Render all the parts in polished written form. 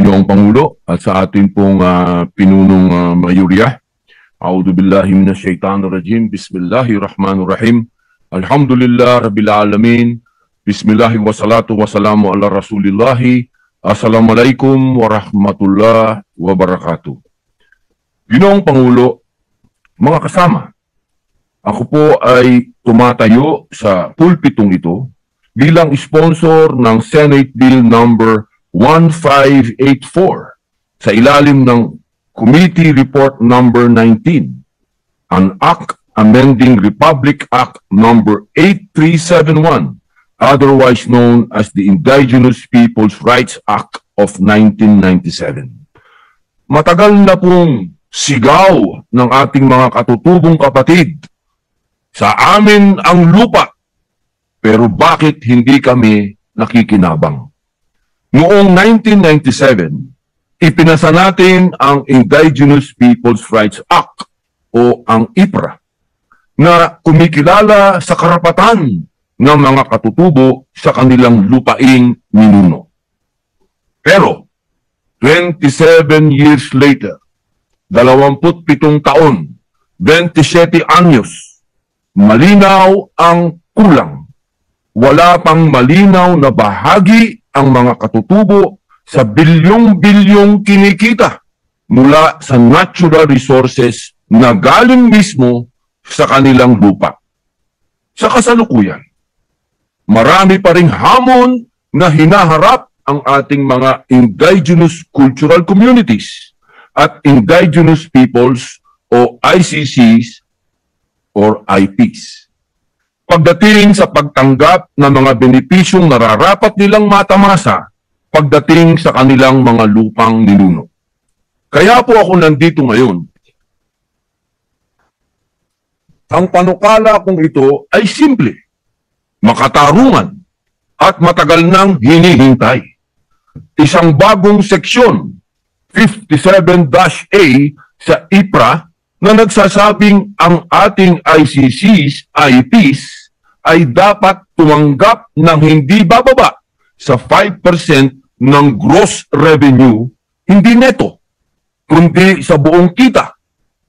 Ginoong Pangulo at sa ating pong pinunong mayurya. A'udhu billahi minash shaitanir rajim. Bismillahirrahmanirrahim. Alhamdulillah rabbil alamin. Bismillahi wassalatu wassalamu ala rasulillahi. Assalamualaikum warahmatullahi wabarakatuh. Ginoong Pangulo, mga kasama, ako po ay tumatayo sa pulpitong ito bilang sponsor ng Senate Bill number 1584 sa ilalim ng Committee Report number 19, an Act amending Republic Act number 8371, otherwise known as the Indigenous Peoples' Rights Act of 1997. Matagal na pong sigaw ng ating mga katutubong kapatid, sa amin ang lupa, pero bakit hindi kami nakikinabang? Noong 1997, ipinasa natin ang Indigenous Peoples' Rights Act o ang IPRA na kumikilala sa karapatan ng mga katutubo sa kanilang lupaing ninuno. Pero 27 years later, 27 taon, 27 anyos, malinaw ang kulang. Wala pang malinaw na bahagi ang mga katutubo sa bilyong-bilyong kinikita mula sa natural resources na galing mismo sa kanilang lupa. Sa kasalukuyan, marami pa ring hamon na hinaharap ang ating mga indigenous cultural communities at indigenous peoples o ICCs or IPs. Pagdating sa pagtanggap ng mga benepisyong nararapat nilang matamasa pagdating sa kanilang mga lupang ninuno. Kaya po ako nandito ngayon. Ang panukala kong ito ay simple, makatarungan, at matagal nang hinihintay. Isang bagong seksyon, 57-A sa IPRA, na nagsasabing ang ating ICCs, IPs, ay dapat tumanggap ng hindi bababa sa 5% ng gross revenue, hindi neto, kundi sa buong kita,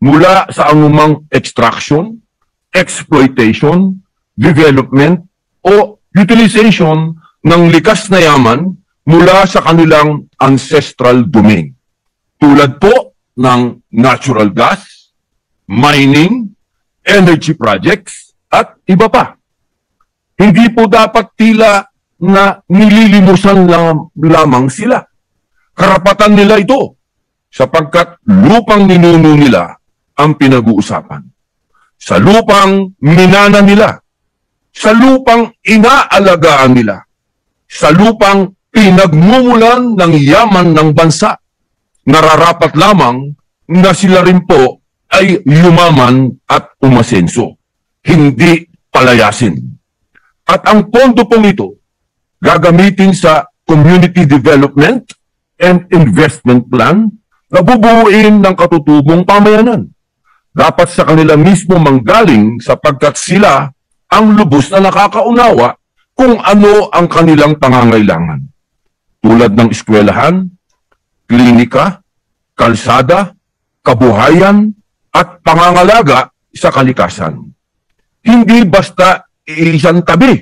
mula sa anumang extraction, exploitation, development, o utilization ng likas na yaman mula sa kanilang ancestral domain. Tulad po ng natural gas, mining, energy projects, at iba pa. Hindi po dapat tila na nililimusan lamang sila. Karapatan nila ito sapagkat lupang ninuno nila ang pinag-uusapan. Sa lupang minana nila, sa lupang inaalagaan nila, sa lupang pinagmumulan ng yaman ng bansa, nararapat lamang na sila rin po ay yumaman at umasenso, hindi palayasin. At ang pondo pong ito, gagamitin sa Community Development and Investment Plan na bubuuin ng katutubong pamayanan. Dapat sa kanila mismo manggaling sapagkat sila ang lubos na nakakaunawa kung ano ang kanilang pangangailangan. Tulad ng eskwelahan, klinika, kalsada, kabuhayan, at pangangalaga sa kalikasan. Hindi basta isang tabi,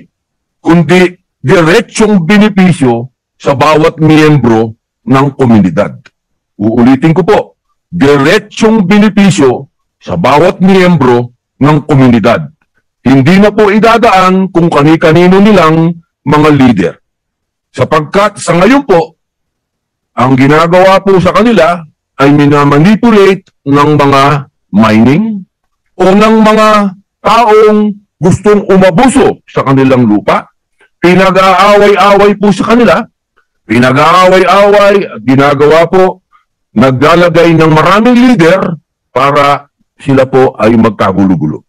kundi diretsong benepisyo sa bawat miyembro ng komunidad. Uulitin ko po, diretsong benepisyo sa bawat miyembro ng komunidad. Hindi na po idadaan kung kani-kanino nilang mga leader. Sapagkat sa ngayon po, ang ginagawa po sa kanila ay minamanipulate ng mga mining o ng mga taong gustong umabuso sa kanilang lupa, pinag-aaway-away po sa kanila, pinag-aaway-away, ginagawa po, naglalagay ng maraming leader para sila po ay magkagulo-gulo.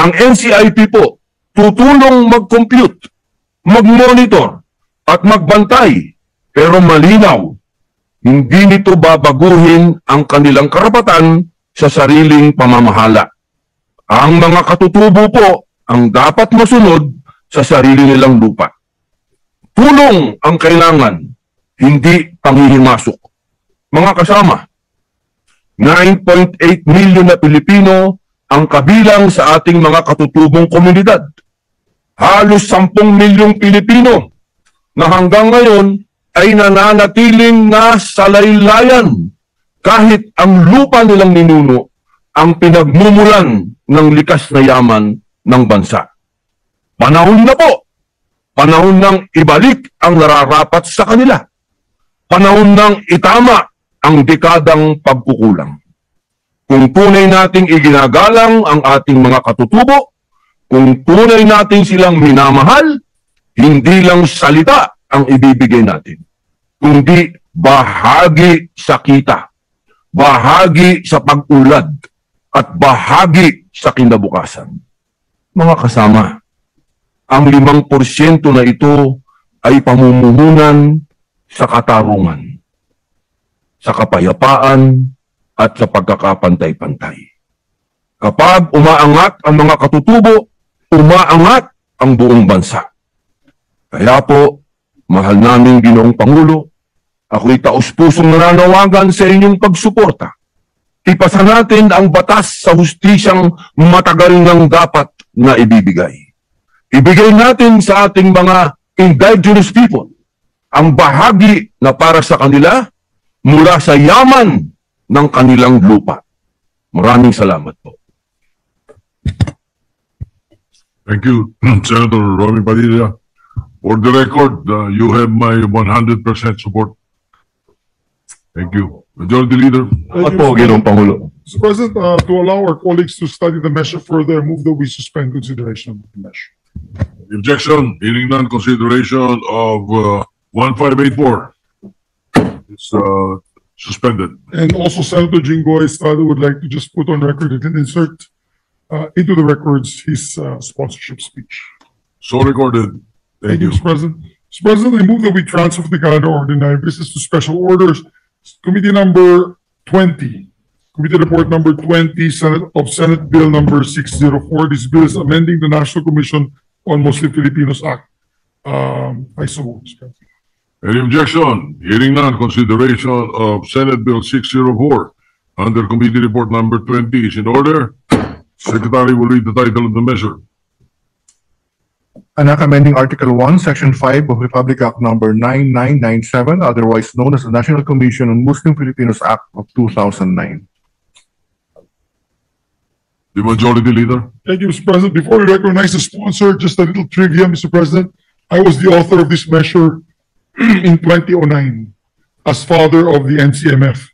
Ang NCIP po, tutulong mag-compute, mag-monitor, at magbantay, pero malinaw, hindi nito babaguhin ang kanilang karapatan sa sariling pamamahala. Ang mga katutubo po ang dapat masunod sa sarili nilang lupa. Tulong ang kailangan, hindi panghihimasok. Mga kasama, 9.8 million na Pilipino ang kabilang sa ating mga katutubong komunidad. Halos 10 milyong Pilipino na hanggang ngayon ay nananatiling nasa laylayan kahit ang lupa nilang ninuno ang pinagmumulan ng likas na yaman ng bansa. Panahon na po. Panahon ng ibalik ang nararapat sa kanila. Panahon ng itama ang dekadang pagkukulang. Kung tunay nating iginagalang ang ating mga katutubo, kung tunay nating silang minamahal, hindi lang salita ang ibibigay natin, kundi bahagi sa kita, bahagi sa pag-ulad, at bahagi sa kinabukasan. Mga kasama, ang 5% na ito ay pamumuhunan sa katarungan, sa kapayapaan, at sa pagkakapantay-pantay. Kapag umaangat ang mga katutubo, umaangat ang buong bansa. Kaya po, mahal naming Ginoong Pangulo, ako'y taus-pusong nananawagan sa inyong pagsuporta. Ipasa natin ang batas sa hustisyang matagal nang dapat na ibibigay. Ibigay natin sa ating mga indigenous people ang bahagi na para sa kanila mula sa yaman ng kanilang lupa. Maraming salamat po. Thank you, Senator Robin Padilla. For the record, you have my 100% support. Thank you. Majority Leader. At po, Ginoong Pangulo. Mr. President, to allow our colleagues to study the measure further, I move that we suspend consideration of the measure. Objection, hearing none, consideration of 1584 is suspended. And also Senator Jinggoy Estrada would like to just put on record and insert into the records his sponsorship speech. So recorded. Thank you. Mr. President. Mr. President, I move that we transfer the calendar ordinary business to special orders. Committee number 20. Committee report number 20 Senate Bill number 604. This bill is amending the National Commission on Muslim Filipinos Act. I so move, Mr. President. Any objection? Hearing none, consideration of Senate Bill 604 under Committee Report number 20 is in order. Secretary will read the title of the measure. An act amending Article 1, Section 5 of Republic Act Number 9997, otherwise known as the National Commission on Muslim Filipinos Act of 2009. The Majority Leader. Thank you, Mr. President. Before we recognize the sponsor, just a little trivia, Mr. President. I was the author of this measure in 2009 as father of the NCMF.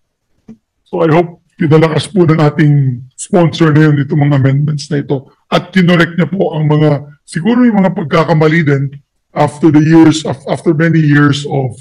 So I hope pinalakas po ng ating sponsor na yun itong mga amendments na ito. At kinorek niya po ang mga, siguro yung mga pagkakamali din after many years of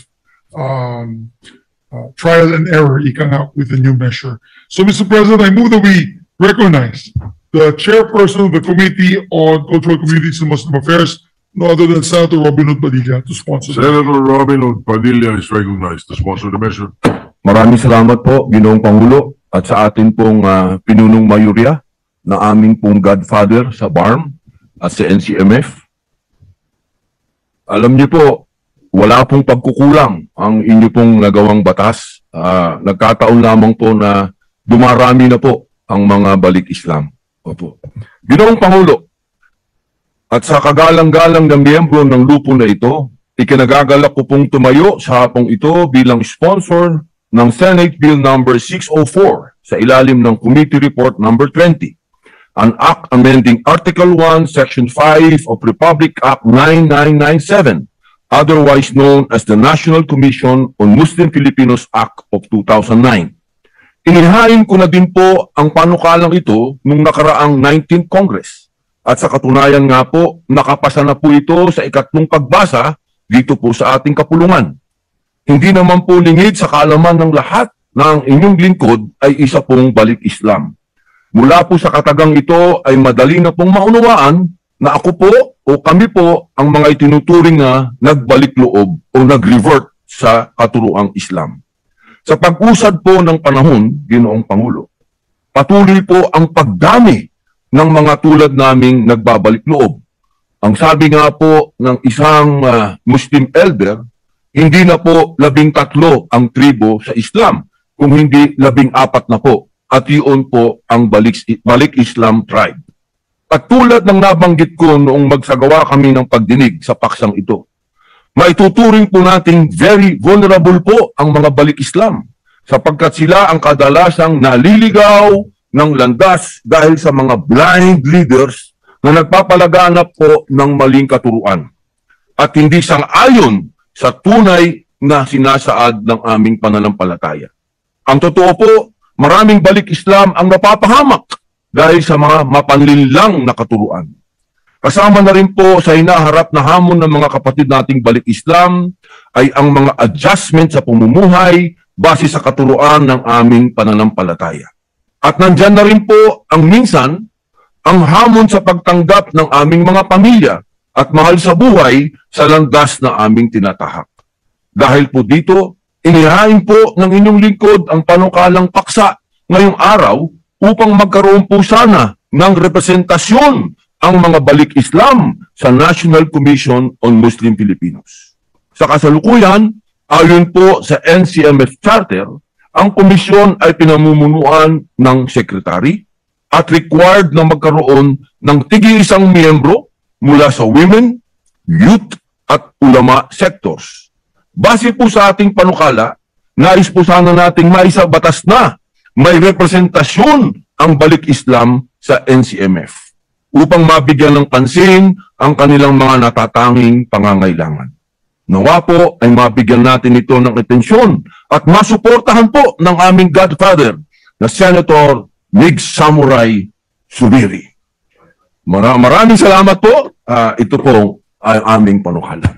trial and error, ika nga, with the new measure. So, Mr. President, I move that we recognize the chairperson of the Committee on Cultural Communities and Muslim Affairs, no other than Senator Robin Hood Padilla, to sponsor. Senator Robin Hood Padilla is recognized to sponsor the measure. Maraming salamat po, Ginoong Pangulo, at sa atin pong pinunong mayurya na aming pong godfather sa BARM at sa NCMF. Alam niyo po, wala pong pagkukulang ang inyo pong nagawang batas. Nagkataon lamang po na dumarami na po ang mga balik Islam. Opo. Ginoong Pangulo, at sa kagalang-galang ng miyembro ng lupo na ito, ikinagagalak ko pong tumayo sa hapong ito bilang sponsor ng Senate Bill number 604 sa ilalim ng Committee Report number 20, an act amending Article 1, Section 5 of Republic Act 9997, otherwise known as the National Commission on Muslim Filipinos Act of 2009. Inihain ko na din po ang panukalang ito nung nakaraang 19th Congress. At sa katunayan nga po, nakapasa na po ito sa ikatlong pagbasa dito po sa ating kapulungan. Hindi naman po lingid sa kaalaman ng lahat na ang inyong lingkod ay isa pong balik Islam. Mula po sa katagang ito ay madali na pong maunawaan na ako po o kami po ang mga itinuturing na nagbalik loob o nag-revert sa katuruang Islam. Sa pag-usad po ng panahon, Ginoong Pangulo, patuloy po ang pagdami ng mga tulad naming nagbabalik loob. Ang sabi nga po ng isang Muslim elder, hindi na po 13 ang tribo sa Islam, kung hindi 14 na po. At yun po ang Balik Islam tribe. At tulad ng nabanggit ko noong magsagawa kami ng pagdinig sa paksang ito, maituturing po nating very vulnerable po ang mga Balik Islam sapagkat sila ang kadalasang naliligaw ng landas dahil sa mga blind leaders na nagpapalaganap po ng maling katuruan at hindi sang-ayon sa tunay na sinasaad ng aming pananampalataya. Ang totoo po, maraming Balik Islam ang napapahamak dahil sa mga mapanlinlang na katuruan. Kasama na rin po sa hinaharap na hamon ng mga kapatid nating Balik Islam ay ang mga adjustment sa pamumuhay base sa katuruan ng aming pananampalataya. At nandyan na rin po ang minsan ang hamon sa pagtanggap ng aming mga pamilya at mahal sa buhay sa landas na aming tinatahak. Dahil po dito, inihain po ng inyong lingkod ang panukalang paksa ngayong araw upang magkaroon po sana ng representasyon ang mga Balik Islam sa National Commission on Muslim Filipinos. Sa kasalukuyan, ayon po sa NCMF Charter, ang komisyon ay pinamumunuan ng sekretary at required na magkaroon ng tig-isang miyembro mula sa women, youth at ulama sectors. Base po sa ating panukala, nais po sana nating maisabatas na may representasyon ang Balik Islam sa NCMF upang mabigyan ng pansin ang kanilang mga natatanging pangangailangan. Nawa po ay mabigyan natin ito ng atensyon at masuportahan po ng aming godfather na Senator Mig Samurai Subiri. Maraming salamat po. Ito po ay aming panukala.